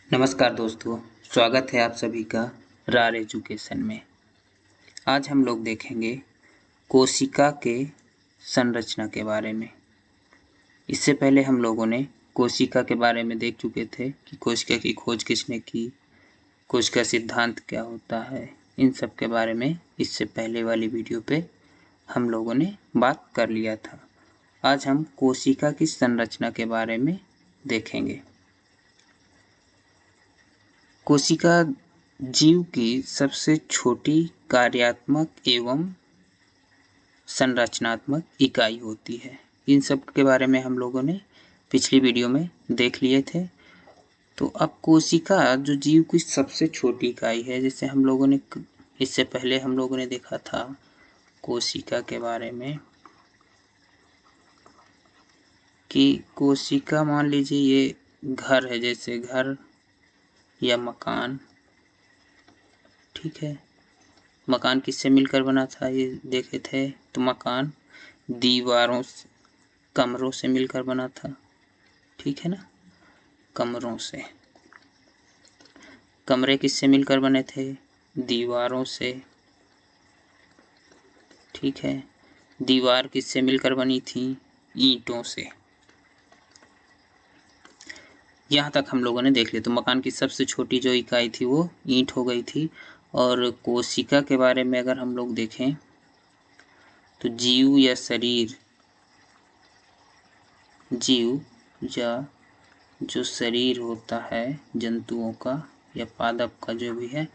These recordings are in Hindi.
नमस्कार दोस्तों, स्वागत है आप सभी का रार एजुकेशन में। आज हम लोग देखेंगे कोशिका के संरचना के बारे में। इससे पहले हम लोगों ने कोशिका के बारे में देख चुके थे कि कोशिका की खोज किसने की, कोशिका सिद्धांत क्या होता है, इन सब के बारे में इससे पहले वाली वीडियो पे हम लोगों ने बात कर लिया था। आज हम कोशिका की संरचना के बारे में देखेंगे। कोशिका जीव की सबसे छोटी कार्यात्मक एवं संरचनात्मक इकाई होती है। इन सब के बारे में हम लोगों ने पिछली वीडियो में देख लिए थे। तो अब कोशिका जो जीव की सबसे छोटी इकाई है, जैसे हम लोगों ने इससे पहले हम लोगों ने देखा था कोशिका के बारे में कि कोशिका मान लीजिए ये घर है, जैसे घर या मकान। ठीक है, मकान किससे मिलकर बना था ये देखे थे। तो मकान दीवारों से, कमरों से मिलकर बना था। ठीक है ना, कमरों से। कमरे किससे मिलकर बने थे? दीवारों से। ठीक है, दीवार किससे मिलकर बनी थी? ईंटों से। यहाँ तक हम लोगों ने देख लिया। तो मकान की सबसे छोटी जो इकाई थी वो ईंट हो गई थी। और कोशिका के बारे में अगर हम लोग देखें तो जीव या शरीर, जीव या जो शरीर होता है जंतुओं का या पादप का, जो भी है,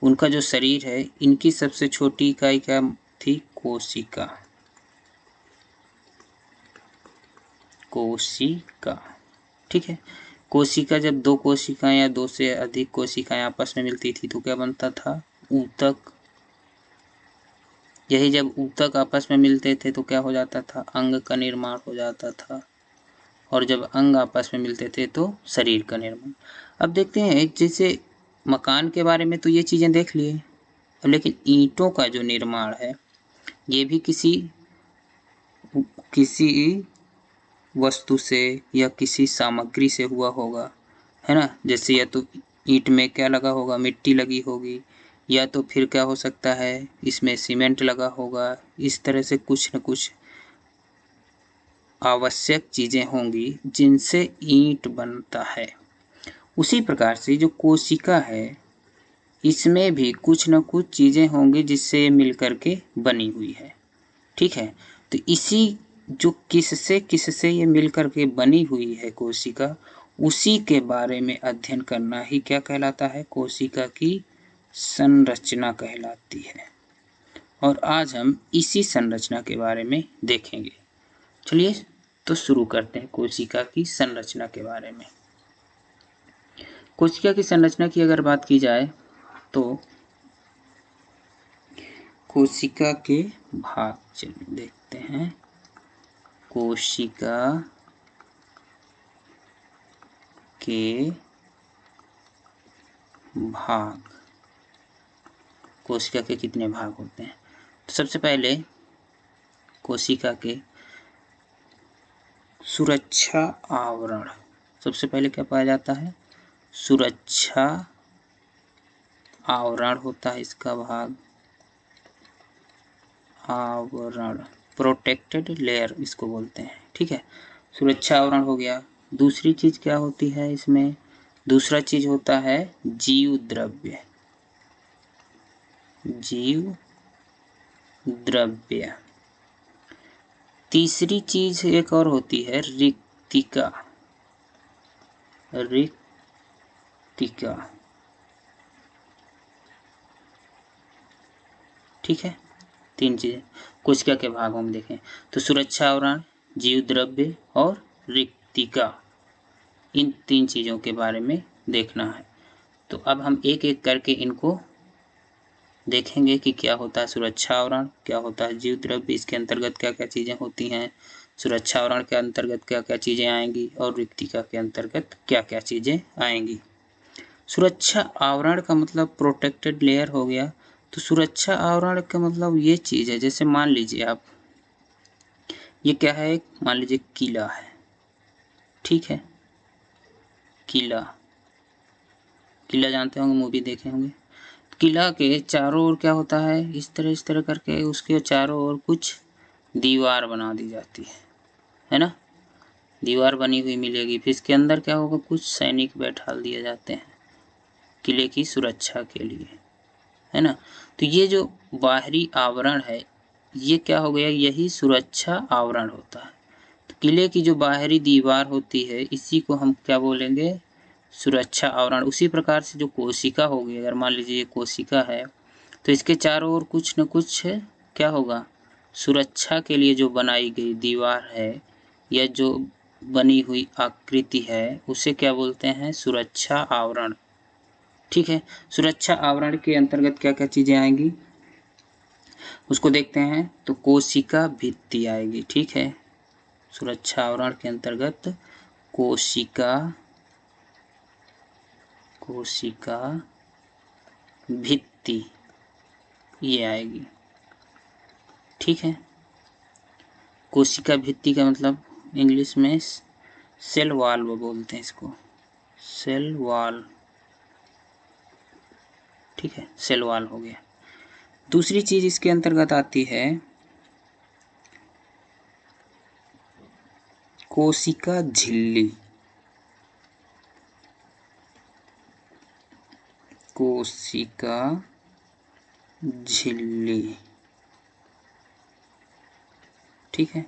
उनका जो शरीर है, इनकी सबसे छोटी इकाई क्या थी? कोशिका। कोशिका। ठीक है, कोशिका जब दो कोशिकाएं या दो से अधिक कोशिकाएं आपस में मिलती थी तो क्या बनता था? ऊतक। यही जब ऊतक आपस में मिलते थे तो क्या हो जाता था? अंग का निर्माण हो जाता था। और जब अंग आपस में मिलते थे तो शरीर का निर्माण। अब देखते हैं, जैसे मकान के बारे में तो ये चीजें देख लिए, लेकिन ईंटों का जो निर्माण है ये भी किसी वस्तु से या किसी सामग्री से हुआ होगा, है ना। जैसे या तो ईंट में क्या लगा होगा? मिट्टी लगी होगी, या तो फिर क्या हो सकता है, इसमें सीमेंट लगा होगा। इस तरह से कुछ न कुछ आवश्यक चीजें होंगी जिनसे ईंट बनता है। उसी प्रकार से जो कोशिका है इसमें भी कुछ न कुछ चीजें होंगी जिससे ये मिलकर के बनी हुई है। ठीक है, तो इसी जो किससे ये मिलकर के बनी हुई है कोशिका, उसी के बारे में अध्ययन करना ही क्या कहलाता है? कोशिका की संरचना कहलाती है। और आज हम इसी संरचना के बारे में देखेंगे। चलिए तो शुरू करते हैं कोशिका की संरचना के बारे में। कोशिका की संरचना की अगर बात की जाए तो कोशिका के भाग चलिए देखते हैं। कोशिका के भाग, कोशिका के कितने भाग होते हैं? तो सबसे पहले कोशिका के सुरक्षा आवरण, सबसे पहले क्या पाया जाता है? सुरक्षा आवरण होता है इसका भाग। आवरण, प्रोटेक्टेड लेयर इसको बोलते हैं। ठीक है, सुरक्षा आवरण हो गया। दूसरी चीज क्या होती है इसमें? दूसरा चीज होता है जीव द्रव्य। जीव द्रव्य। तीसरी चीज एक और होती है रिक्तिका। रिक्तिका। ठीक है, तीन चीजें कोशिका के भागों में देखें तो सुरक्षा आवरण, जीव द्रव्य और रिक्तिका, इन तीन चीजों के बारे में देखना है। तो अब हम एक एक करके इनको देखेंगे कि क्या होता है सुरक्षा आवरण, क्या होता है जीव द्रव्य, इसके अंतर्गत क्या क्या चीजें होती हैं, सुरक्षा आवरण के अंतर्गत क्या क्या चीजें आएंगी और रिक्तिका के अंतर्गत क्या क्या चीजें आएंगी। सुरक्षा आवरण का मतलब प्रोटेक्टेड लेयर हो गया। तो सुरक्षा आवरण का मतलब ये चीज है, जैसे मान लीजिए आप, ये क्या है? मान लीजिए किला है। ठीक है, किला। किला जानते होंगे, मूवी देखे होंगे। किला के चारों ओर क्या होता है, इस तरह करके उसके चारों ओर कुछ दीवार बना दी जाती है ना। दीवार बनी हुई मिलेगी, फिर इसके अंदर क्या होगा, कुछ सैनिक बैठा दिए जाते हैं किले की सुरक्षा के लिए, है ना। तो ये जो बाहरी आवरण है ये क्या हो गया, यही सुरक्षा आवरण होता है। तो किले की जो बाहरी दीवार होती है इसी को हम क्या बोलेंगे, सुरक्षा आवरण। उसी प्रकार से जो कोशिका होगी, अगर मान लीजिए ये कोशिका है तो इसके चारों ओर कुछ न कुछ क्या होगा, सुरक्षा के लिए जो बनाई गई दीवार है या जो बनी हुई आकृति है उसे क्या बोलते हैं, सुरक्षा आवरण। ठीक है, सुरक्षा आवरण के अंतर्गत क्या क्या चीजें आएंगी उसको देखते हैं। तो कोशिका भित्ति आएगी, ठीक है। सुरक्षा आवरण के अंतर्गत कोशिका भित्ति ये आएगी, ठीक है। कोशिका भित्ति का मतलब इंग्लिश में सेल वॉल वो बोलते हैं इसको, सेल वॉल, ठीक है, सेल वॉल हो गया। दूसरी चीज इसके अंतर्गत आती है कोशिका झिल्ली। कोशिका झिल्ली, ठीक है।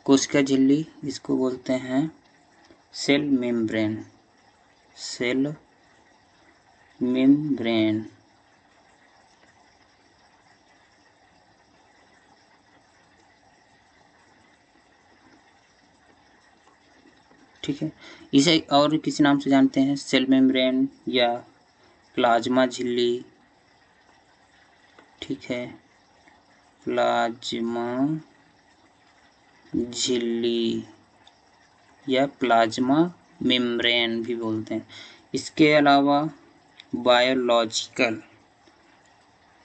कोशिका झिल्ली इसको बोलते हैं सेल मेम्ब्रेन, सेल मेम्ब्रेन, ठीक है। इसे और किसी नाम से जानते हैं, सेल मेम्ब्रेन या प्लाज्मा झिल्ली, ठीक है, प्लाज्मा झिल्ली या प्लाज्मा मेम्ब्रेन भी बोलते हैं। इसके अलावा बायोलॉजिकल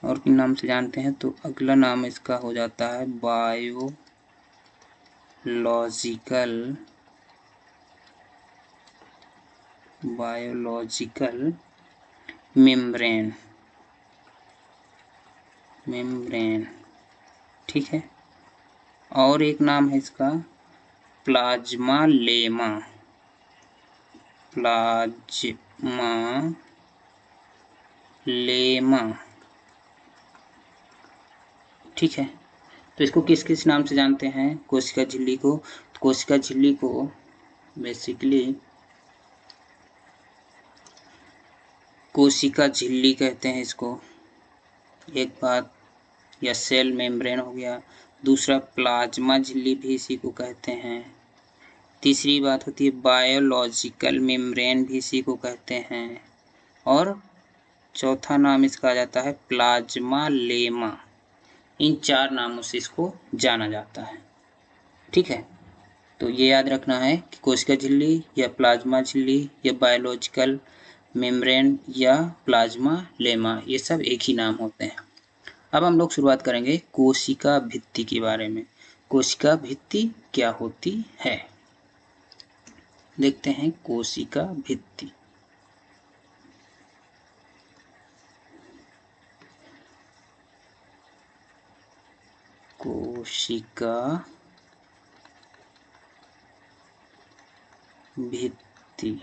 और किन नाम से जानते हैं, तो अगला नाम इसका हो जाता है बायोलॉजिकल मेम्ब्रेन, ठीक है। और एक नाम है इसका प्लाज्मा लेमा, ठीक है। तो इसको किस किस नाम से जानते हैं कोशिका झिल्ली को, तो कोशिका झिल्ली को बेसिकली कोशिका झिल्ली कहते हैं इसको, एक बात, या सेल मेम्ब्रेन हो गया। दूसरा प्लाज्मा झिल्ली भी इसी को कहते हैं। तीसरी बात होती है बायोलॉजिकल मेम्ब्रेन भी इसी को कहते हैं। और चौथा नाम इसका आ जाता है प्लाज्मा लेमा। इन चार नामों से इसको जाना जाता है, ठीक है। तो ये याद रखना है कि कोशिका झिल्ली या प्लाज्मा झिल्ली या बायोलॉजिकल मेम्ब्रेन या प्लाज्मा लेमा ये सब एक ही नाम होते हैं। अब हम लोग शुरुआत करेंगे कोशिका भित्ति के बारे में। कोशिका भित्ति क्या होती है, देखते हैं कोशिका भित्ति। कोशिका भित्ति,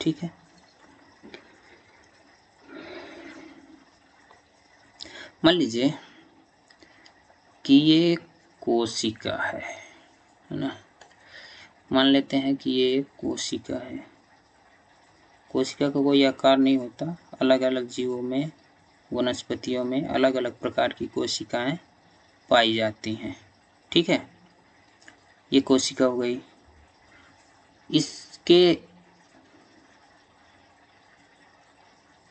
ठीक है। मान लीजिए कि ये कोशिका है ना, मान लेते हैं कि ये एक कोशिका है। कोशिका का कोई आकार नहीं होता, अलग अलग जीवों में, वनस्पतियों में अलग अलग प्रकार की कोशिकाएं पाई जाती हैं, ठीक है। ये कोशिका हो गई। इसके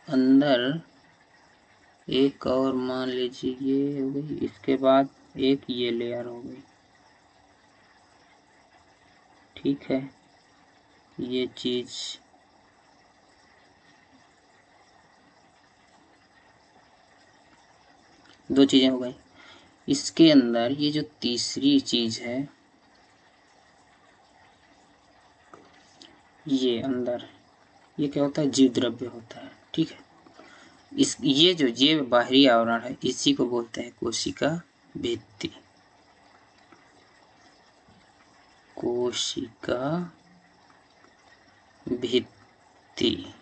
अंदर एक और मान लीजिए ये हो गई, इसके बाद एक ये लेयर हो गई, ठीक है। ये चीज दो चीजें हो गई। इसके अंदर ये जो तीसरी चीज है ये अंदर ये क्या होता है, जीव द्रव्य होता है। ठीक है, ये बाहरी आवरण है, इसी को बोलते हैं कोशिका भित्ति। कोशिका भित्ति।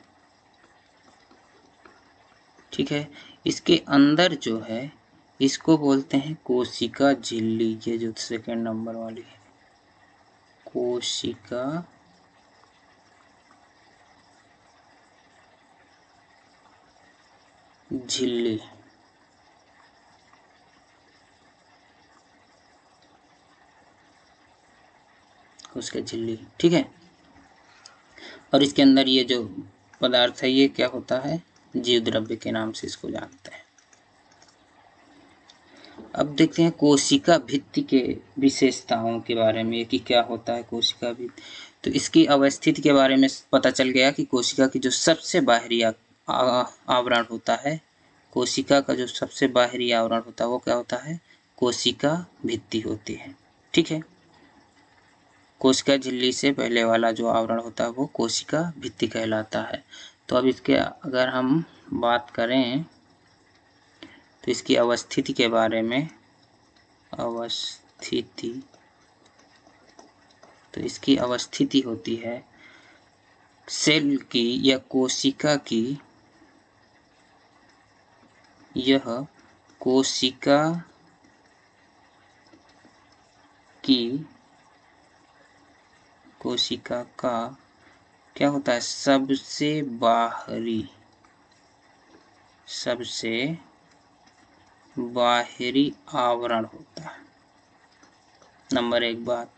ठीक है, इसके अंदर जो है इसको बोलते हैं कोशिका झिल्ली। ये जो सेकंड नंबर वाली है, कोशिका झिल्ली। कोशिका झिल्ली। ठीक है, और इसके अंदर ये जो पदार्थ है ये क्या होता है, जीव द्रव्य के नाम से इसको जानते हैं। अब देखते हैं कोशिका भित्ति के विशेषताओं के बारे में कि क्या होता है कोशिका भित्ति। तो इसकी अवस्थिति के बारे में पता चल गया कि कोशिका की जो सबसे बाहरी आवरण होता है, कोशिका का जो सबसे बाहरी आवरण होता है वो क्या होता है, कोशिका भित्ति होती है। ठीक है, कोशिका झिल्ली से पहले वाला जो आवरण होता है वो कोशिका भित्ति कहलाता है। तो अब इसके अगर हम बात करें तो इसकी अवस्थिति के बारे में, अवस्थिति, तो इसकी अवस्थिति होती है सेल की या कोशिका की, यह कोशिका की, कोशिका का क्या होता है, सबसे बाहरी आवरण होता है। नंबर एक बात।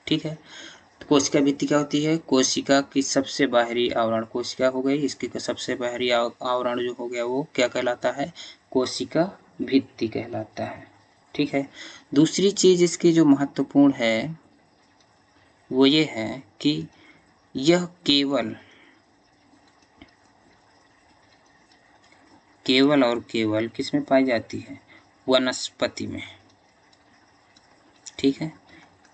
ठीक है, तो कोशिका भित्ति क्या होती है, कोशिका की सबसे बाहरी आवरण, कोशिका हो गई, इसकी सबसे बाहरी आवरण जो हो गया वो क्या कहलाता है, कोशिका भित्ति कहलाता है। ठीक है, दूसरी चीज इसकी जो महत्वपूर्ण है वो ये है कि यह केवल और केवल किसमें पाई जाती है, वनस्पति में। ठीक है,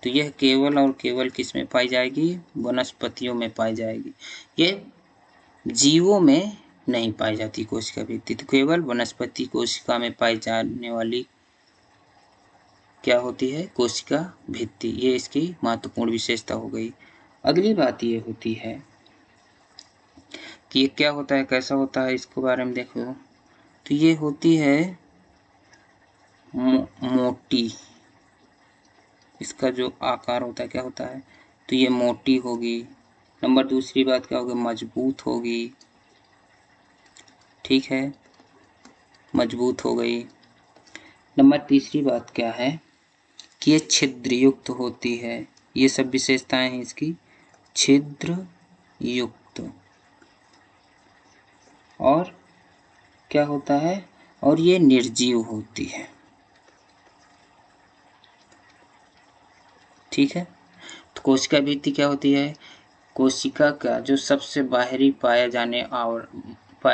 तो यह केवल और केवल किसमें पाई जाएगी, वनस्पतियों में पाई जाएगी। ये जीवों में नहीं पाई जाती कोशिका भित्ति, तो केवल वनस्पति कोशिका में पाई जाने वाली क्या होती है, कोशिका भित्ति। ये इसकी महत्वपूर्ण विशेषता हो गई। अगली बात ये होती है कि ये क्या होता है, कैसा होता है, इसके बारे में देखो। तो ये होती है मोटी, इसका जो आकार होता है क्या होता है, तो ये मोटी होगी। नंबर दूसरी बात क्या होगी, मजबूत होगी। ठीक है, मजबूत हो गई। नंबर तीसरी बात क्या है कि ये छिद्र युक्त होती है। ये सब विशेषताएं हैं इसकी, छिद्र युक्त। और क्या होता है, और ये निर्जीव होती है। ठीक है, तो कोशिका भित्ति क्या होती है, कोशिका का जो सबसे बाहरी पाया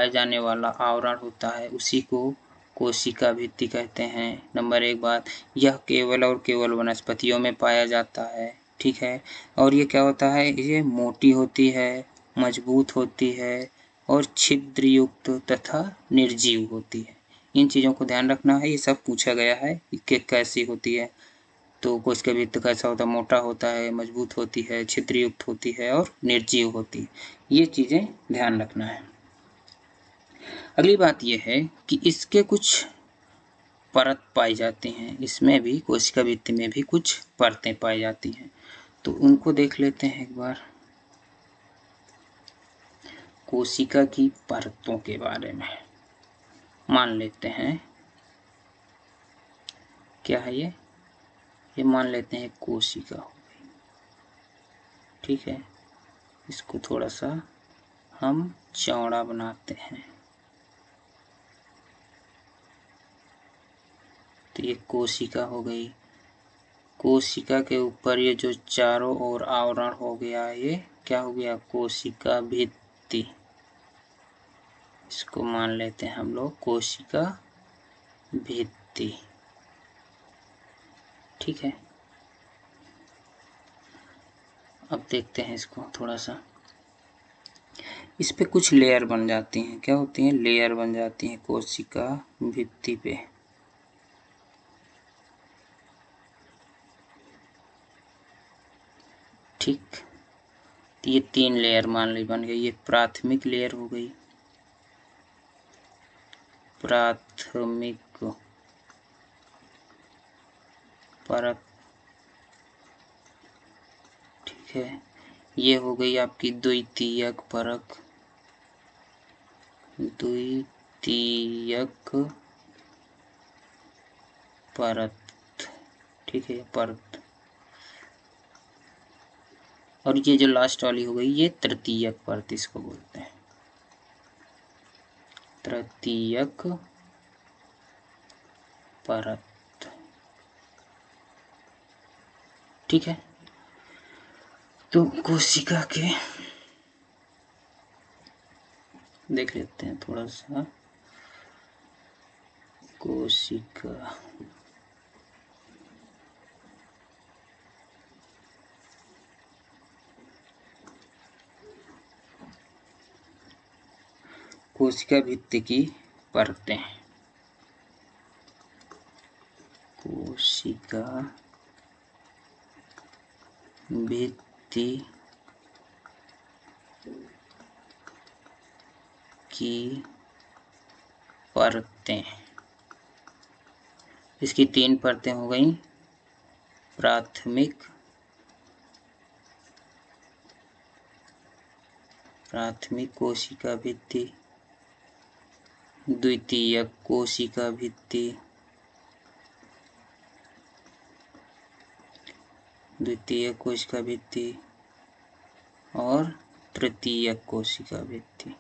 जाने वाला आवरण होता है उसी को कोशिका भित्ति कहते हैं। नंबर एक बात, यह केवल और केवल वनस्पतियों में पाया जाता है। ठीक है, और ये क्या होता है, ये मोटी होती है, मजबूत होती है और छिद्र युक्त तथा निर्जीव होती है। इन चीज़ों को ध्यान रखना है, ये सब पूछा गया है कि कैसी होती है। तो कोशिका भित्ति कैसा होता है, मोटा होता है, मजबूत होती है, छिद्रयुक्त होती है और निर्जीव होती है। ये चीज़ें ध्यान रखना है। अगली बात यह है कि इसके कुछ परत पाई जाती हैं, इसमें भी कोशिका भित्ति में भी कुछ परतें पाई जाती हैं, तो उनको देख लेते हैं एक बार। कोशिका की परतों के बारे में मान लेते हैं, क्या है ये मान लेते हैं कोशिका हो गई। ठीक है, इसको थोड़ा सा हम चौड़ा बनाते हैं। तो ये कोशिका हो गई, कोशिका के ऊपर ये जो चारों ओर आवरण हो गया, ये क्या हो गया, कोशिका भित्ति। इसको मान लेते हैं हम लोग कोशिका भित्ति। ठीक है, अब देखते हैं इसको थोड़ा सा। इस पे कुछ लेयर बन जाती हैं। क्या होती हैं? लेयर बन जाती हैं कोशिका भित्ति पे। ठीक, तो ये 3 लेयर मान ली बन गई। ये प्राथमिक लेयर हो गई, प्राथमिक परत। ठीक है, ये हो गई आपकी द्वितीयक परत, द्वितीयक परत। ठीक है, परत। और ये जो लास्ट वाली हो गई ये तृतीयक परत इसको बोलते हैं, तृतीयक परत। ठीक है, तो कोशिका के देख लेते हैं थोड़ा सा। कोशिका, कोशिका भित्ति की परतें। कोशिका भित्ति की परतें। इसकी 3 परतें हो गई, प्राथमिक कोशिका भित्ति, द्वितीयक कोशिका भित्ति, द्वितीयक कोशिका भित्ति और तृतीयक कोशिका भित्ति।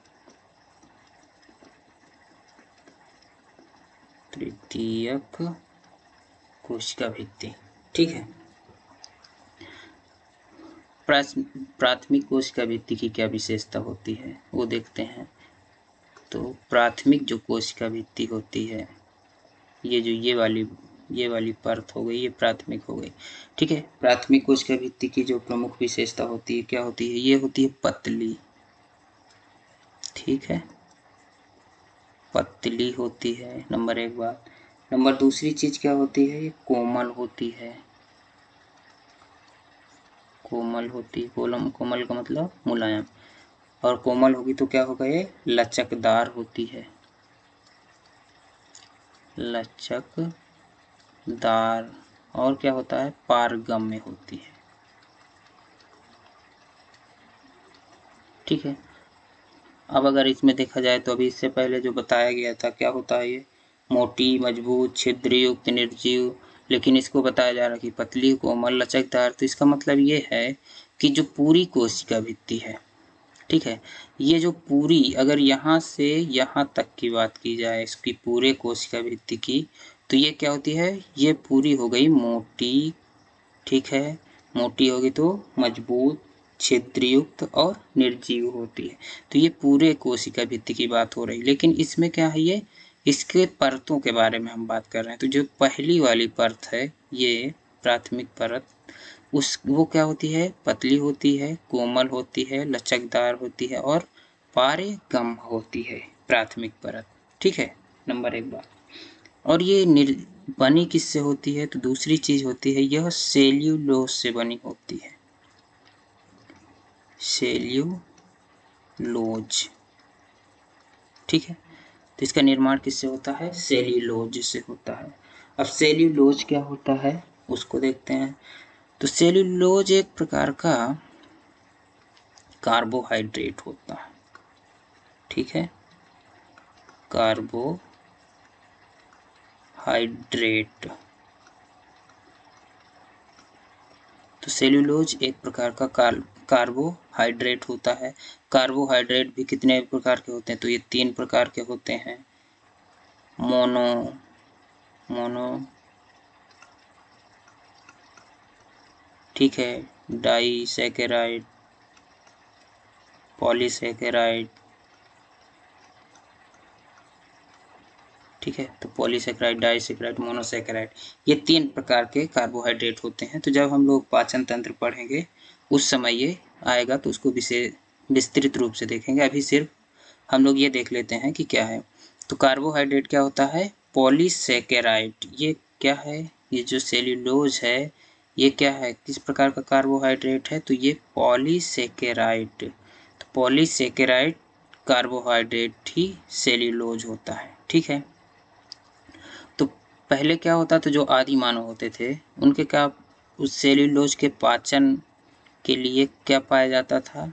तृतीयक कोशिका भित्ति। ठीक है, प्राथमिक कोशिका भित्ति की क्या विशेषता होती है वो देखते हैं। तो प्राथमिक जो कोशिका भित्ति होती है, ये जो ये वाली परत हो गई, ये प्राथमिक हो गई। ठीक है, प्राथमिक कोशिका भित्ति की जो प्रमुख विशेषता होती है क्या होती है? ये होती है पतली। ठीक है, पतली होती है, नंबर 1 बात। नंबर दूसरी चीज क्या होती है? ये कोमल होती है। कोमल होती, कोमल का मतलब मुलायम। और कोमल होगी तो क्या होगा? ये लचकदार होती है, लचकदार। और क्या होता है? पारगम्य होती है। ठीक है, अब अगर इसमें देखा जाए तो अभी इससे पहले जो बताया गया था क्या होता है? ये मोटी, मजबूत, छिद्रयुक्त, निर्जीव। लेकिन इसको बताया जा रहा है कि पतली, कोमल, लचकदार। तो इसका मतलब ये है कि जो पूरी कोशिका भित्ति है, ठीक है, ये जो पूरी, अगर यहाँ से यहाँ तक की बात की जाए इसकी पूरे कोशिका भित्ति की, तो ये क्या होती है? ये पूरी हो गई मोटी। ठीक है, मोटी होगी तो मजबूत, छिद्रयुक्त और निर्जीव होती है। तो ये पूरे कोशिका भित्ति की बात हो रही। लेकिन इसमें क्या है? ये इसके परतों के बारे में हम बात कर रहे हैं। तो जो पहली वाली परत है, ये प्राथमिक परत, वो क्या होती है? पतली होती है, कोमल होती है, लचकदार होती है और पारगम्य होती है, प्राथमिक परत। ठीक है, नंबर 1 बात। और ये बनी किससे होती है? तो दूसरी चीज होती है, यह सेल्यूलोज से बनी होती है, सेल्यूलोज। ठीक है, तो इसका निर्माण किससे होता है? सेल्यूलोज से होता है। अब सेल्यूलोज क्या होता है उसको देखते हैं। तो सेल्यूलोज एक प्रकार का कार्बोहाइड्रेट होता है। ठीक है, कार्बोहाइड्रेट। तो सेल्यूलोज एक प्रकार का कार्बोहाइड्रेट होता है। कार्बोहाइड्रेट भी कितने प्रकार के होते हैं? तो ये 3 प्रकार के होते हैं। मोनो, ठीक है, डाइसैकेराइड, पॉलीसैकेराइड। ठीक ठीक है। तो पॉलीसेकेराइड, डाइसेकेराइड, मोनोसेकेराइड, ये 3 प्रकार के कार्बोहाइड्रेट होते हैं। तो जब हम लोग पाचन तंत्र पढ़ेंगे उस समय ये आएगा, तो उसको विस्तृत रूप से देखेंगे। अभी सिर्फ हम लोग ये देख लेते हैं कि क्या है। तो कार्बोहाइड्रेट क्या होता है? पॉलीसेकेराइड। ये क्या है? ये जो सेल्यूलोज है ये क्या है, किस प्रकार का कार्बोहाइड्रेट है? तो ये पॉलीसेकेराइड। तो पॉलीसेकेराइड कार्बोहाइड्रेट ही सेल्यूलोज होता है, ठीक है। तो पहले क्या होता था, जो आदि मानव होते थे उनके क्या उस सेल्यूलोज के पाचन के लिए क्या पाया जाता था?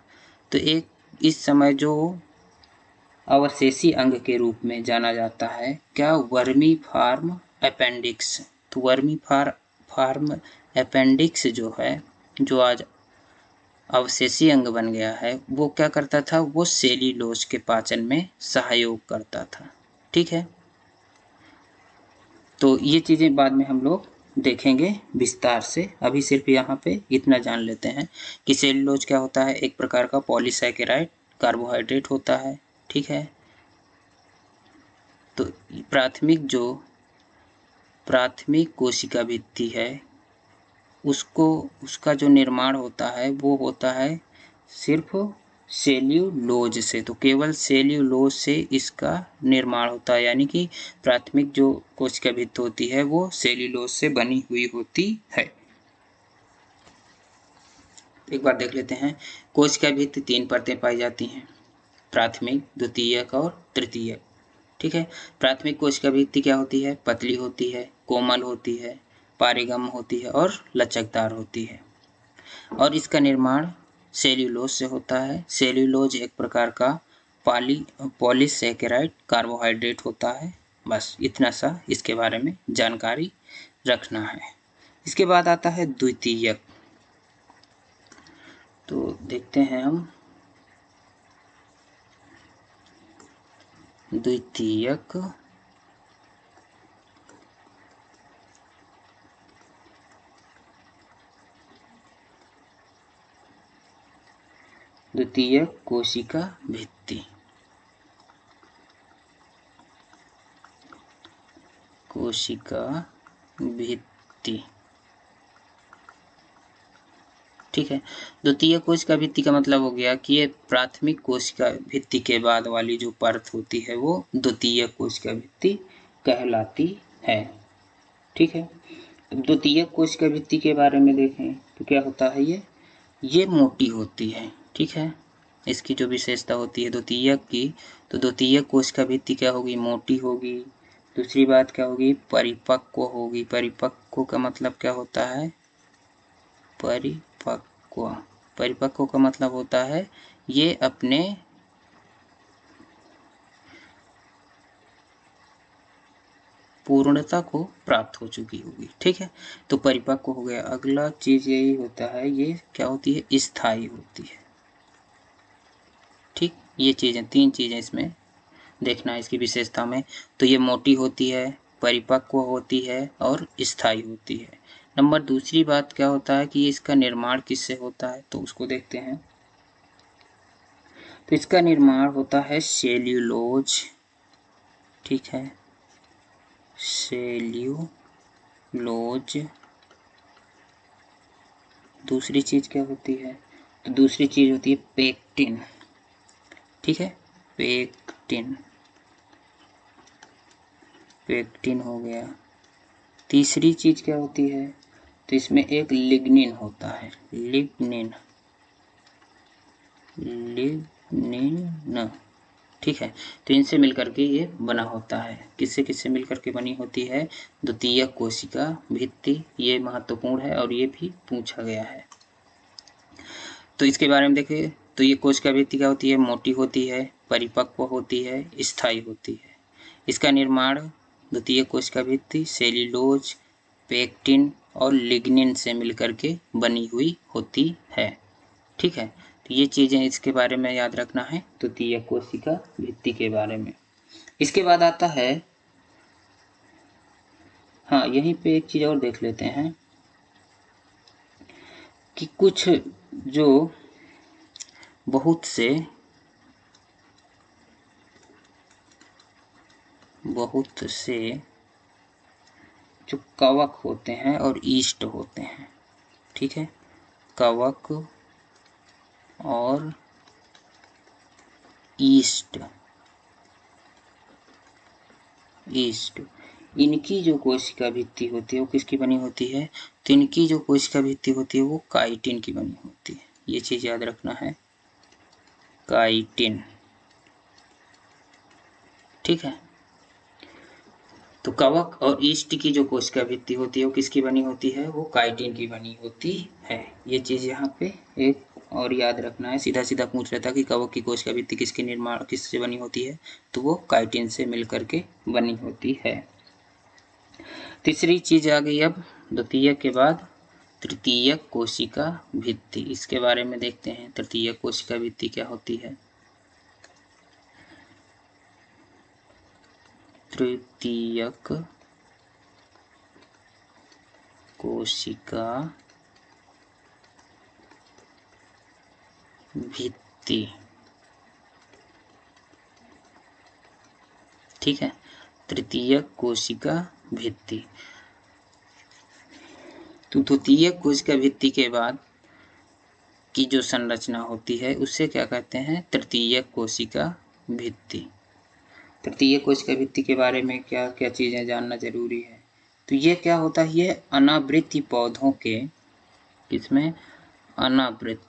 तो एक इस समय जो अवशेषी अंग के रूप में जाना जाता है, क्या? Vermiform appendix. तो वर्मी फार्म अपेंडिक्स जो है, जो आज अवशेषी अंग बन गया है, वो क्या करता था? वो सेल्यूलोज के पाचन में सहयोग करता था, ठीक है। तो ये चीजें बाद में हम लोग देखेंगे विस्तार से। अभी सिर्फ यहाँ पे इतना जान लेते हैं कि सेल्यूलोज क्या होता है। एक प्रकार का पॉलीसैकेराइड कार्बोहाइड्रेट होता है, ठीक है। तो प्राथमिक कोशिका भित्ति है, उसका जो निर्माण होता है वो होता है सिर्फ सेल्यूलोज से। तो केवल सेल्यूलोज से इसका निर्माण होता है, यानी कि प्राथमिक जो कोशिका भित्ति होती है वो सेल्यूलोज से बनी हुई होती है। एक बार देख लेते हैं। कोशिका भित्ति 3 परतें पाई जाती हैं, प्राथमिक, द्वितीयक और तृतीयक, ठीक है। प्राथमिक कोशिका भित्ति क्या होती है? पतली होती है, कोमल होती है, पारिगम होती है और लचकदार होती है। और इसका निर्माण सेल्यूलोज से होता है। सेल्यूलोज एक प्रकार का पॉलीसैकेराइड कार्बोहाइड्रेट होता है। बस इतना सा इसके बारे में जानकारी रखना है। इसके बाद आता है द्वितीयक। तो देखते हैं हम द्वितीयक। द्वितीयक कोशिका भित्ति, कोशिका भित्ति, ठीक है। द्वितीय कोशिका भित्ति का मतलब हो गया कि ये प्राथमिक कोशिका भित्ति के बाद वाली जो परत होती है वो द्वितीय कोशिका भित्ति कहलाती है, ठीक है। द्वितीय कोशिका भित्ति के बारे में देखें तो क्या होता है, ये मोटी होती है, ठीक है। इसकी जो विशेषता होती है द्वितीयक की, तो द्वितीय कोशिका भित्ति क्या होगी? मोटी होगी। दूसरी बात क्या होगी? परिपक्व होगी। परिपक्व का मतलब क्या होता है? परिपक्व का मतलब होता है ये अपने पूर्णता को प्राप्त हो चुकी होगी, ठीक है। तो परिपक्व हो गया। अगला चीज यही होता है, ये क्या होती है? स्थायी होती है, ठीक। ये चीजें 3 चीजें इसमें देखना है इसकी विशेषता में। तो ये मोटी होती है, परिपक्व होती है और स्थायी होती है। नंबर दूसरी बात क्या होता है कि इसका निर्माण किससे होता है, तो उसको देखते हैं। तो इसका निर्माण होता है सेल्यूलोज, ठीक है, सेल्यूलोज। दूसरी चीज क्या होती है? तो दूसरी चीज होती है पेक्टिन, ठीक है, पेक्टिन, पेक्टिन हो गया। तीसरी चीज क्या होती है? तो इसमें एक लिग्निन होता है, लिग्निन, ठीक है। तो इनसे मिलकर के ये बना होता है। किससे किससे मिलकर के बनी होती है? द्वितीय कोशिका भित्ति। ये महत्वपूर्ण है और ये भी पूछा गया है। तो इसके बारे में देखें तो ये कोशिका भित्ति क्या होती है? मोटी होती है, परिपक्व होती है, स्थायी होती है। इसका निर्माण द्वितीय कोशिका भित्ति सेल्यूलोज, पेक्टिन और लिग्निन से मिलकर के बनी हुई होती है, ठीक है। तो ये चीजें इसके बारे में याद रखना है द्वितीय कोशिका भित्ति के बारे में। इसके बाद आता है, हाँ यहीं पे एक चीज और देख लेते हैं कि कुछ जो बहुत से जो कवक होते हैं और ईस्ट होते हैं, ठीक है, कवक और ईस्ट इनकी जो कोशिका भित्ति होती है वो किसकी बनी होती है? तो इनकी जो कोशिका भित्ति होती है वो काइटिन की बनी होती है। ये चीज याद रखना है, काइटिन, ठीक है। तो कवक और ईस्ट की जो कोशिका भित्ति होती है वो किसकी बनी होती है? वो काइटिन की बनी होती है। ये चीज यहाँ पे एक और याद रखना है। सीधा सीधा पूछ रहा था कि कवक की कोशिका भित्ति किससे बनी होती है? तो वो काइटिन से मिलकर के बनी होती है। तीसरी चीज आ गई अब द्वितीयक के बाद तृतीयक कोशिका भित्ति। इसके बारे में देखते हैं, तृतीयक कोशिका भित्ति क्या होती है। तृतीयक कोशिका भित्ति, ठीक है, तृतीयक कोशिका भित्ति। तो द्वितीयक कोशिका भित्ति के बाद की जो संरचना होती है उसे क्या कहते हैं? तृतीयक कोशिका भित्ति। तृतीयक कोशिका भित्ति के बारे में क्या क्या चीजें जानना जरूरी है? तो ये क्या होता है? ये अनावृत्ति पौधों के, किसमें? अनावृत्त।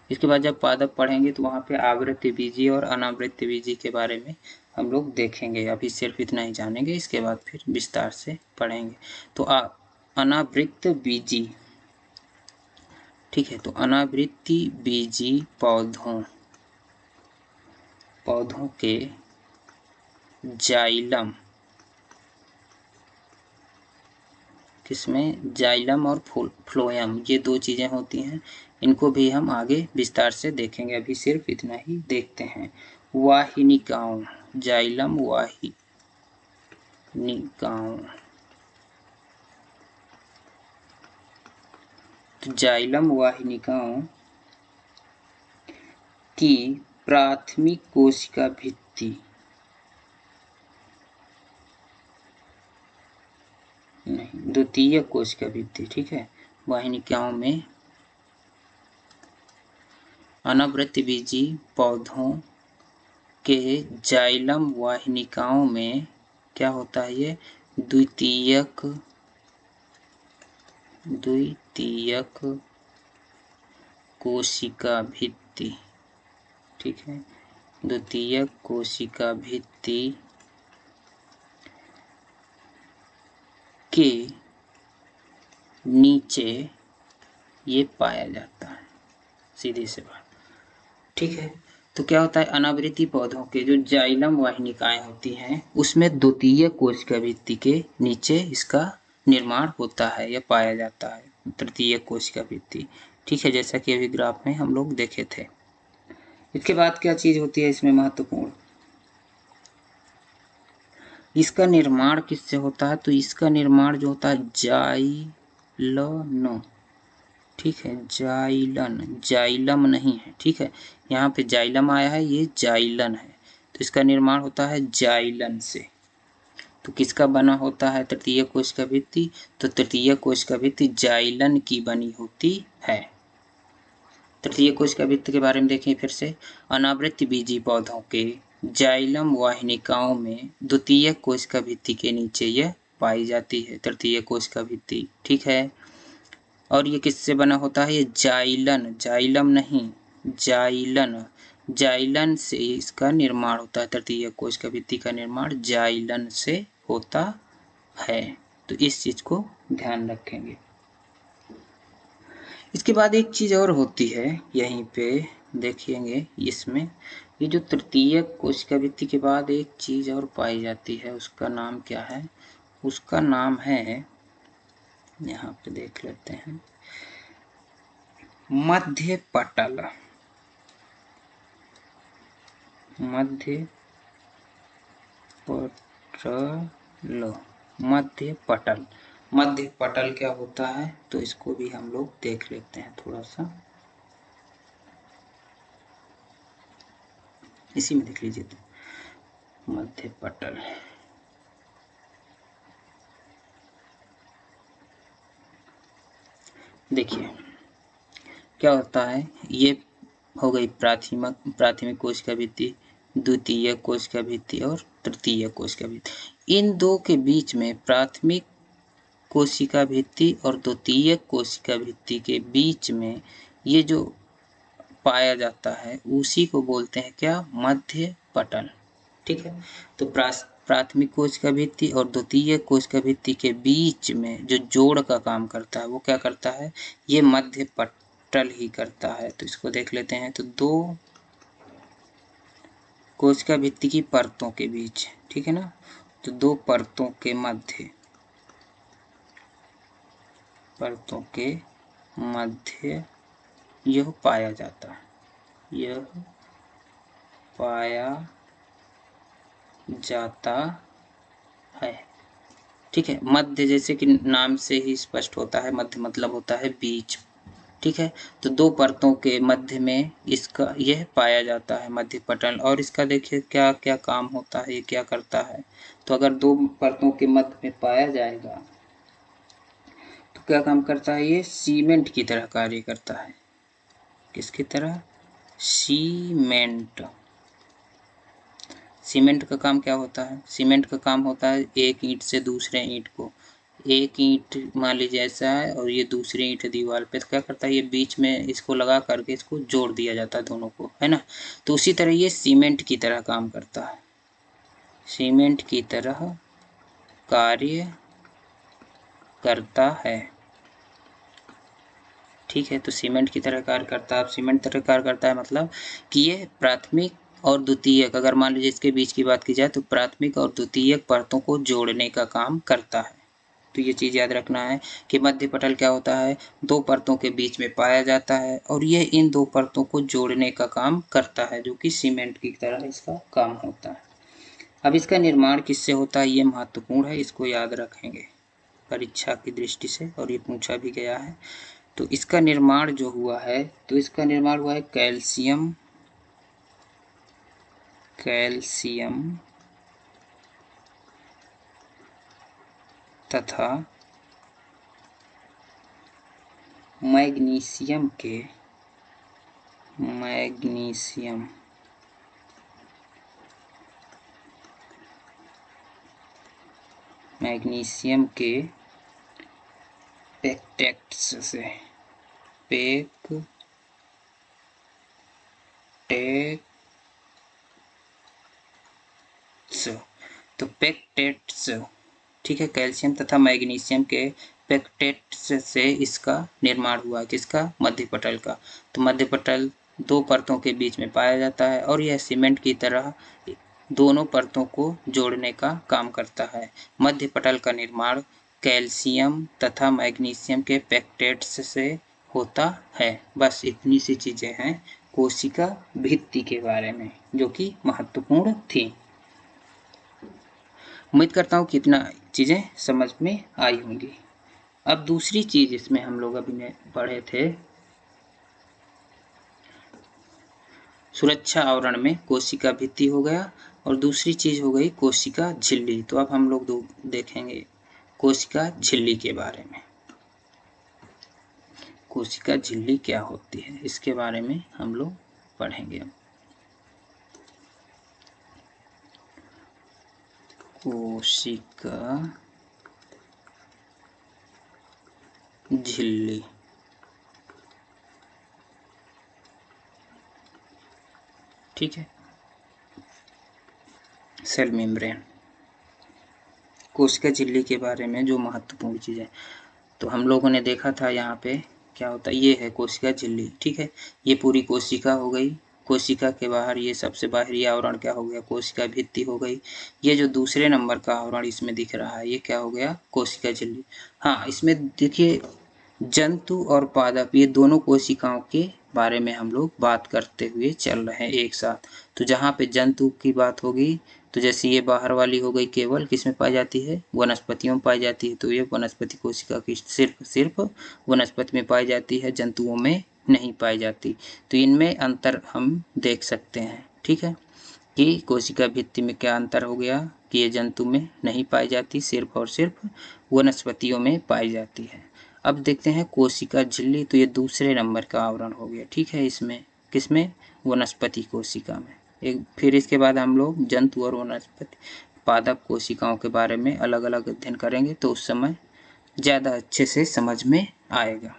इसके बाद जब पादप पढ़ेंगे तो वहाँ पे आवृत्ति बीजी और अनावृत्ति बीजी के बारे में हम लोग देखेंगे। अभी सिर्फ इतना ही जानेंगे, इसके बाद फिर विस्तार से पढ़ेंगे। तो अनावृत्त बीजी, ठीक है। तो अनावृत्ति बीजी पौधों के जाइलम, किसमें? जाइलम और फ्लोएम, ये दो चीजें होती हैं। इनको भी हम आगे विस्तार से देखेंगे, अभी सिर्फ इतना ही देखते हैं। वाहिनिकाओं, जाइलम वाहिनिकाओं, तो जाइलम वाहिनिकाओं की प्राथमिक कोशिका भित्ति, नहीं, द्वितीयक कोशिका भित्ति, ठीक है। वाहिनिकाओं में अनावृत्त बीजी पौधों के जाइलम वाहिनिकाओं में क्या होता है? ये द्वितीयक कोशिका भित्ति, ठीक है। द्वितीयक कोशिका भित्ति के नीचे ये पाया जाता है, सीधी सी बात, ठीक है। तो क्या होता है? अनावृत्ति पौधों के जो जाइलम वाहिनिकाएं होती हैं उसमें द्वितीयक कोशिका भित्ति के नीचे इसका निर्माण होता है या पाया जाता है, तृतीयक कोशिका भित्ति, ठीक है, जैसा कि अभी ग्राफ में हम लोग देखे थे। इसके बाद क्या चीज होती है इसमें महत्वपूर्ण? इसका निर्माण किससे होता है? तो इसका निर्माण जो होता है जाइलन, ठीक है, जाइलम नहीं है, ठीक है। यहाँ पे जाइलम आया है, ये जाइलन है, तो इसका निर्माण होता है जाइलन से। तो किसका बना होता है तृतीय कोशिका भित्ति? तो तृतीय कोशिका भित्ति जाइलन की बनी होती है। तृतीय कोशिका भित्ति के बारे में देखें फिर से। अनावृत्त बीजी पौधों के जाइलम वाहिनिकाओं में द्वितीय कोशिका भित्ति के नीचे यह पाई जाती है, तृतीय कोशिका भित्ति, ठीक है। और ये किससे बना होता है? ये जाइलन, जाइलम नहीं, जाइलन से इसका निर्माण होता है। तृतीय कोशिका भित्ति का निर्माण जाइलन से होता है, तो इस चीज को ध्यान रखेंगे। इसके बाद एक चीज और होती है, यहीं पे देखेंगे इसमें, ये जो तृतीय कोशिका भित्ति के बाद एक चीज और पाई जाती है, उसका नाम क्या है? उसका नाम है, यहाँ पे देख लेते हैं, मध्य पटल। मध्य पटल क्या होता है? तो इसको भी हम लोग देख लेते हैं थोड़ा सा। इसी में देख लीजिए तो मध्य पटल। देखिए क्या होता है, ये हो गई प्राथमिक कोशिका भित्ति, द्वितीय कोशिका भित्ति और तृतीय कोशिका भित्ति। इन दो के बीच में प्राथमिक कोशिका भित्ति और द्वितीय कोशिका भित्ति के बीच में ये जो पाया जाता है उसी को बोलते हैं क्या, मध्य पटल। ठीक है, तो प्राथमिक कोशिका भित्ति और द्वितीय कोशिका भित्ति के बीच में जो जोड़ का काम करता है वो क्या करता है, ये मध्य पटल ही करता है। तो इसको देख लेते हैं। तो दो कोशिका भित्ति की परतों के बीच, ठीक है ना, तो दो परतों के मध्य यह पाया जाता है, यह पाया जाता है। ठीक है, मध्य जैसे कि नाम से ही स्पष्ट होता है, मध्य मतलब होता है बीच। ठीक है, तो दो परतों के मध्य में इसका यह पाया जाता है मध्य पटल। और इसका देखिए क्या क्या काम होता है, ये क्या करता है। तो अगर दो परतों के मध्य में पाया जाएगा तो क्या काम करता है, ये सीमेंट की तरह कार्य करता है। किसकी तरह, सीमेंट का काम क्या होता है, सीमेंट का काम होता है एक ईंट से दूसरे ईंट को, एक ईंट मान लीजिए ऐसा है और ये दूसरी ईंट दीवार पे, तो क्या करता है, ये बीच में इसको लगा करके इसको जोड़ दिया जाता है दोनों को, है ना। तो उसी तरह ये सीमेंट की तरह काम करता है, सीमेंट की तरह कार्य करता है। ठीक है, तो सीमेंट की तरह कार्य करता है। सीमेंट तरह कार्य करता है मतलब कि ये प्राथमिक और द्वितीयक, अगर मान लीजिए इसके बीच की बात की जाए तो प्राथमिक और द्वितीयक परतों को जोड़ने का काम करता है। तो ये चीज़ याद रखना है कि मध्य पटल क्या होता है, दो परतों के बीच में पाया जाता है और यह इन दो परतों को जोड़ने का काम करता है, जो कि सीमेंट की तरह इसका काम होता है। अब इसका निर्माण किससे होता है, ये महत्वपूर्ण है, इसको याद रखेंगे परीक्षा की दृष्टि से, और ये पूछा भी गया है। तो इसका निर्माण जो हुआ है, तो इसका निर्माण हुआ है कैल्शियम तथा मैग्नीशियम के पेक्टेट्स से, तो पेक्टेट्स, ठीक है, कैल्शियम तथा मैग्नीशियम के पेक्टेट्स से इसका निर्माण हुआ, किसका, मध्य पटल का। तो मध्य पटल दो परतों के बीच में पाया जाता है और यह सीमेंट की तरह दोनों परतों को जोड़ने का काम करता है। मध्य पटल का निर्माण कैल्शियम तथा मैग्नीशियम के पेक्टेट्स से होता है। बस इतनी सी चीजें हैं कोशिका भित्ति के बारे में जो कि महत्वपूर्ण थी। उम्मीद करता हूँ कि इतना चीजें समझ में आई होंगी। अब दूसरी चीज इसमें हम लोग अभी पढ़े थे, सुरक्षा आवरण में कोशिका भित्ति हो गया और दूसरी चीज हो गई कोशिका झिल्ली। तो अब हम लोग देखेंगे कोशिका झिल्ली के बारे में। कोशिका झिल्ली क्या होती है इसके बारे में हम लोग पढ़ेंगे। कोशिका झिल्ली, ठीक है, सेल मेम्ब्रेन। कोशिका झिल्ली के बारे में जो महत्वपूर्ण चीज़ है, तो हम लोगों ने देखा था यहाँ पे क्या होता है, ये है कोशिका झिल्ली। ठीक है, ये पूरी कोशिका हो गई। कोशिका के बाहर ये सबसे बाहरी आवरण क्या हो गया, कोशिका भित्ति हो गई। ये जो दूसरे नंबर का आवरण इसमें दिख रहा है ये क्या हो गया, कोशिका झिल्ली। हाँ, इसमें देखिए जंतु और पादप ये दोनों कोशिकाओं के बारे में हम लोग बात करते हुए चल रहे हैं एक साथ। तो जहाँ पे जंतु की बात होगी तो जैसे ये बाहर वाली हो गई केवल किसमें पाई जाती है, वनस्पतियों में पाई जाती है। तो ये वनस्पति कोशिका की सिर्फ वनस्पति में पाई जाती है, जंतुओं में नहीं पाई जाती। तो इनमें अंतर हम देख सकते हैं। ठीक है, कि कोशिका भित्ति में क्या अंतर हो गया कि ये जंतु में नहीं पाई जाती, सिर्फ और सिर्फ वनस्पतियों में पाई जाती है। अब देखते हैं कोशिका झिल्ली, तो ये दूसरे नंबर का आवरण हो गया, ठीक है। इसमें किसमें? वनस्पति कोशिका में। फिर इसके बाद हम लोग जंतु और वनस्पति पादप कोशिकाओं के बारे में अलग अलग अध्ययन करेंगे, तो उस समय ज़्यादा अच्छे से समझ में आएगा।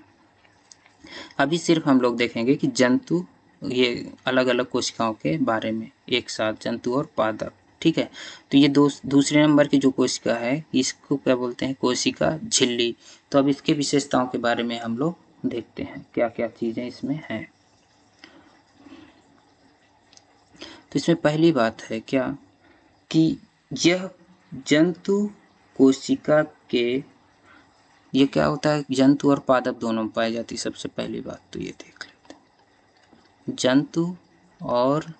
अभी सिर्फ हम लोग देखेंगे कि जंतु, ये अलग अलग कोशिकाओं के बारे में एक साथ, जंतु और पादप, ठीक है। तो ये दूसरे नंबर की जो कोशिका है इसको क्या बोलते हैं? कोशिका झिल्ली। तो अब इसके विशेषताओं के बारे में हम लोग देखते हैं क्या क्या चीज़ें इसमें हैं। तो इसमें पहली बात है क्या कि यह जंतु कोशिका के, ये क्या होता है? जंतु और पादप दोनों में पाई जाती है। सबसे पहली बात तो ये देख लेते हैं, जंतु और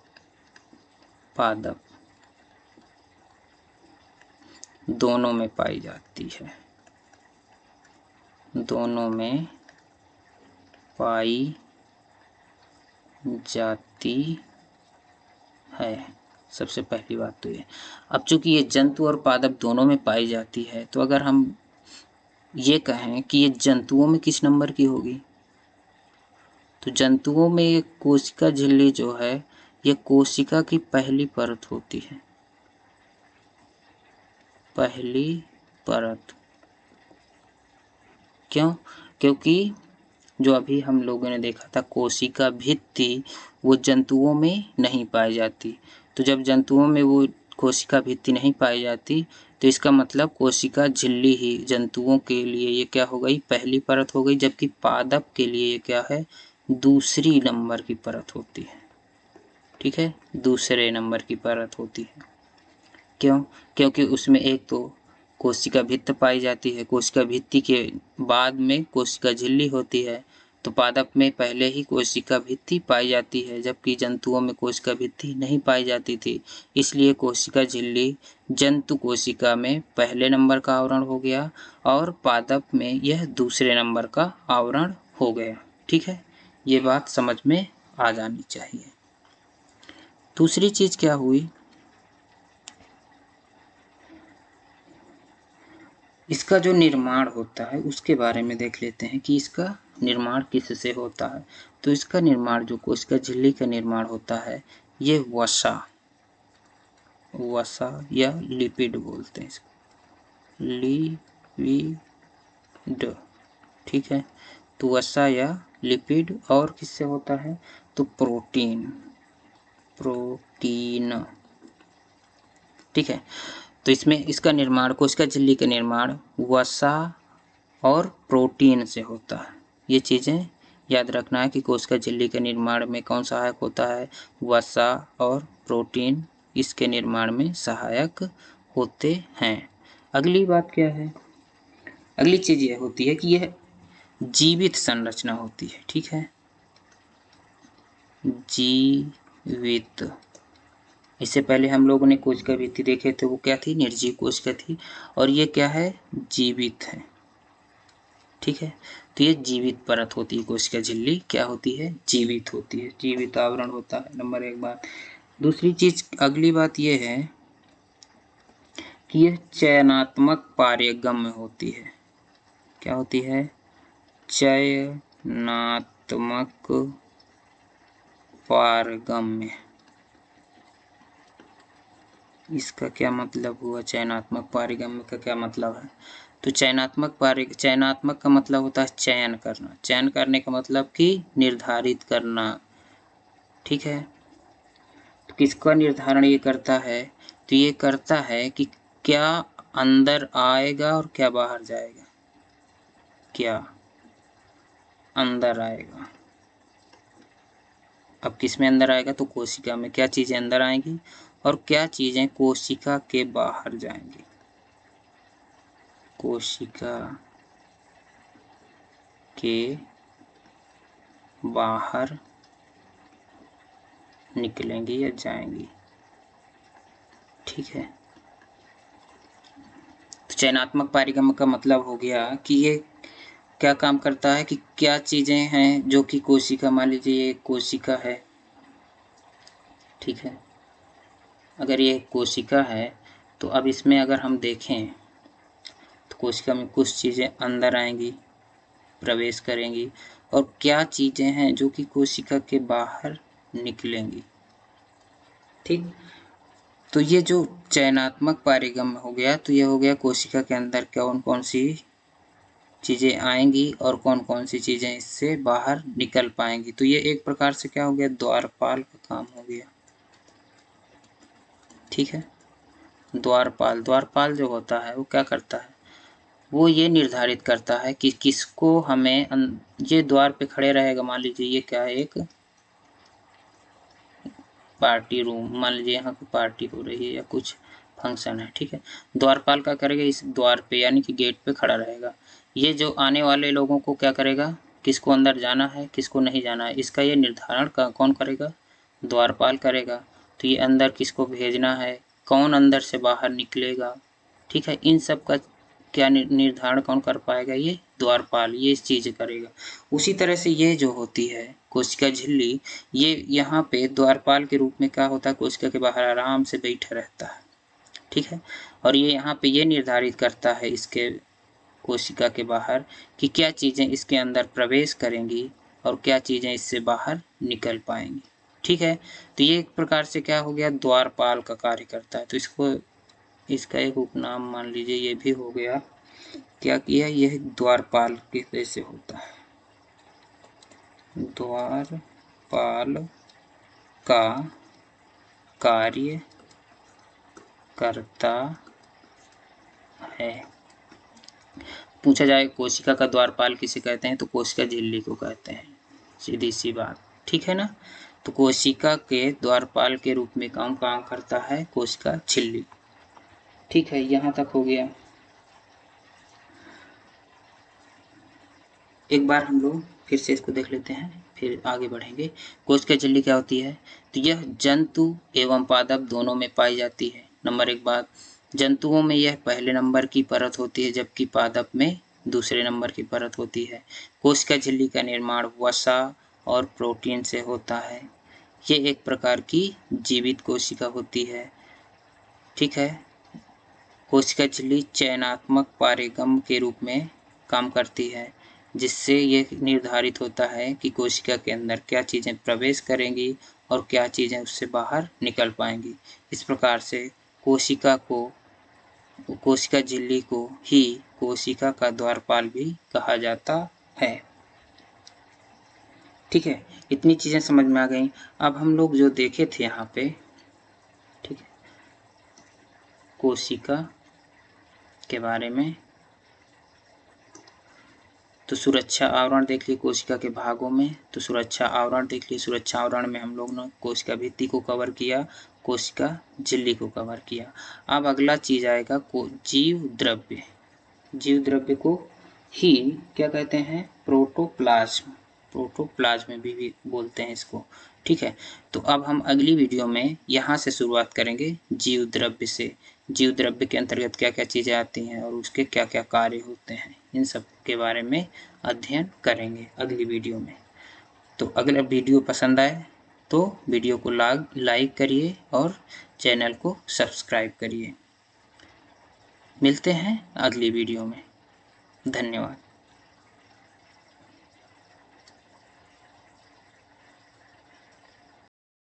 पादप दोनों में पाई जाती है, दोनों में पाई जाती है। सबसे पहली बात तो ये। अब चूंकि ये जंतु और पादप दोनों में पाई जाती है, तो अगर हम ये कहें कि ये जंतुओं में किस नंबर की होगी, तो जंतुओं में ये कोशिका झिल्ली जो है ये कोशिका की पहली परत होती है, पहली परत। क्यों? क्योंकि जो अभी हम लोगों ने देखा था कोशिका भित्ति, वो जंतुओं में नहीं पाई जाती। तो जब जंतुओं में वो कोशिका भित्ति नहीं पाई जाती, तो इसका मतलब कोशिका झिल्ली ही जंतुओं के लिए ये क्या हो गई? पहली परत हो गई, जबकि पादप के लिए ये क्या है? दूसरी नंबर की परत होती है, ठीक है, दूसरे नंबर की परत होती है। क्यों? क्योंकि उसमें एक तो कोशिका भित्त पाई जाती है, कोशिका भित्ति के बाद में कोशिका झिल्ली होती है। तो पादप में पहले ही कोशिका भित्ति पाई जाती है, जबकि जंतुओं में कोशिका भित्ति नहीं पाई जाती थी। इसलिए कोशिका झिल्ली जंतु कोशिका में पहले नंबर का आवरण हो गया और पादप में यह दूसरे नंबर का आवरण हो गया, ठीक है। ये बात समझ में आ जानी चाहिए। दूसरी चीज क्या हुई, इसका जो निर्माण होता है उसके बारे में देख लेते हैं कि इसका निर्माण किससे होता है। तो इसका निर्माण, जो कोशिका झिल्ली का निर्माण होता है, ये वसा या लिपिड बोलते हैं इसको, लिपिड, ठीक है। तो वसा या लिपिड और किससे होता है? तो प्रोटीन, ठीक है। तो इसमें इसका निर्माण, कोशिका झिल्ली का निर्माण वसा और प्रोटीन से होता है। ये चीज़ें याद रखना है कि कोशिका झिल्ली के निर्माण में कौन सहायक होता है? वसा और प्रोटीन इसके निर्माण में सहायक होते हैं। अगली बात क्या है? अगली चीज़ यह होती है कि यह जीवित संरचना होती है, ठीक है, जीवित। इससे पहले हम लोगों ने कोशिका भित्ति देखे थे, वो क्या थी? निर्जीव कोशिका थी, और ये क्या है? जीवित है, ठीक है। तो ये जीवित परत होती है, कोशिका झिल्ली क्या होती है? जीवित होती है, जीवित आवरण होता है, नंबर एक बात। दूसरी चीज, अगली बात ये है कि यह चयनात्मक पारगम्य होती है। क्या होती है? चयनात्मक पारगम्य। इसका क्या मतलब हुआ? चयनात्मक पारगम्य का क्या मतलब है? तो चयनात्मक का मतलब होता है चयन करना। चयन करने का मतलब कि निर्धारित करना, ठीक है। तो किसका निर्धारण ये करता है? तो ये करता है कि क्या अंदर आएगा और क्या बाहर जाएगा, क्या अंदर आएगा। अब किस में अंदर आएगा? तो कोशिका में क्या चीजें अंदर आएंगी और क्या चीजें कोशिका के बाहर जाएंगी। कोशिका के बाहर निकलेंगी या जाएंगी, ठीक है। तो चयनात्मक पारगम्य का मतलब हो गया कि ये क्या काम करता है कि क्या चीजें हैं जो कि कोशिका, मान लीजिए ये कोशिका है, ठीक है, अगर ये कोशिका है तो अब इसमें अगर हम देखें तो कोशिका में कुछ चीज़ें अंदर आएंगी, प्रवेश करेंगी, और क्या चीज़ें हैं जो कि कोशिका के बाहर निकलेंगी। ठीक, तो ये जो चयनात्मक पारीगम हो गया, तो ये हो गया कोशिका के अंदर कौन कौन सी चीज़ें आएंगी और कौन कौन सी चीज़ें इससे बाहर निकल पाएंगी। तो ये एक प्रकार से क्या हो गया, द्वारपाल का काम हो गया। ठीक है, द्वारपाल जो होता है वो क्या करता है, वो ये निर्धारित करता है कि किसको हमें, ये द्वार पे खड़े रहेगा। मान लीजिए ये क्या है, एक पार्टी रूम, मान लीजिए यहाँ पे पार्टी हो रही है या कुछ फंक्शन है। ठीक है, द्वारपाल क्या करेगा, इस द्वार पे यानी कि गेट पे खड़ा रहेगा। ये जो आने वाले लोगों को क्या करेगा, किसको अंदर जाना है किसको नहीं जाना है, इसका ये निर्धारण कौन करेगा, द्वारपाल करेगा। तो ये अंदर किसको भेजना है, कौन अंदर से बाहर निकलेगा। ठीक है, इन सब का क्या निर्धारण कौन कर पाएगा, ये द्वारपाल, ये इस चीज़ करेगा। उसी तरह से ये जो होती है कोशिका झिल्ली, ये यहाँ पे द्वारपाल के रूप में क्या होता है, कोशिका के बाहर आराम से बैठा रहता है। ठीक है, और ये यहाँ पे ये निर्धारित करता है इसके कोशिका के बाहर कि क्या चीज़ें इसके अंदर प्रवेश करेंगी और क्या चीज़ें इससे बाहर निकल पाएंगी। ठीक है, तो ये एक प्रकार से क्या हो गया, द्वारपाल का कार्य करता है। तो इसका एक उपनाम मान लीजिए ये भी हो गया, क्या किया, यह द्वारपाल के जैसे होता है। द्वारपाल का कार्य करता है। पूछा जाए कोशिका का द्वारपाल किसे कहते हैं, तो कोशिका झिल्ली को कहते हैं, सीधी सी बात। ठीक है ना, तो कोशिका के द्वारपाल के रूप में काम करता है कोशिका झिल्ली। ठीक है, यहाँ तक हो गया। एक बार हम लोग फिर से इसको देख लेते हैं, फिर आगे बढ़ेंगे। कोशिका झिल्ली क्या होती है, तो यह जंतु एवं पादप दोनों में पाई जाती है। नंबर एक बात, जंतुओं में यह पहले नंबर की परत होती है जबकि पादप में दूसरे नंबर की परत होती है। कोशिका झिल्ली का निर्माण वसा और प्रोटीन से होता है। ये एक प्रकार की जीवित कोशिका होती है। ठीक है, कोशिका झिल्ली चयनात्मक पारेगम के रूप में काम करती है, जिससे ये निर्धारित होता है कि कोशिका के अंदर क्या चीज़ें प्रवेश करेंगी और क्या चीज़ें उससे बाहर निकल पाएंगी। इस प्रकार से कोशिका झिल्ली को ही कोशिका का द्वारपाल भी कहा जाता है। ठीक है, इतनी चीज़ें समझ में आ गई। अब हम लोग जो देखे थे यहाँ पे, ठीक है, कोशिका के बारे में, तो सुरक्षा आवरण देख लिए कोशिका के भागों में, तो सुरक्षा आवरण देख लिए। सुरक्षा आवरण में हम लोग ने कोशिका भित्ति को कवर किया, कोशिका झिल्ली को कवर किया। अब अगला चीज आएगा जीव द्रव्य। जीव द्रव्य को ही क्या कहते हैं, प्रोटोप्लाज्म। प्रोटोप्लाज्म भी बोलते हैं इसको। ठीक है, तो अब हम अगली वीडियो में यहाँ से शुरुआत करेंगे जीव द्रव्य से। जीव द्रव्य के अंतर्गत क्या क्या चीज़ें आती हैं और उसके क्या क्या कार्य होते हैं, इन सब के बारे में अध्ययन करेंगे अगली वीडियो में। तो अगला वीडियो पसंद आए तो वीडियो को लाइक करिए और चैनल को सब्सक्राइब करिए। मिलते हैं अगली वीडियो में। धन्यवाद।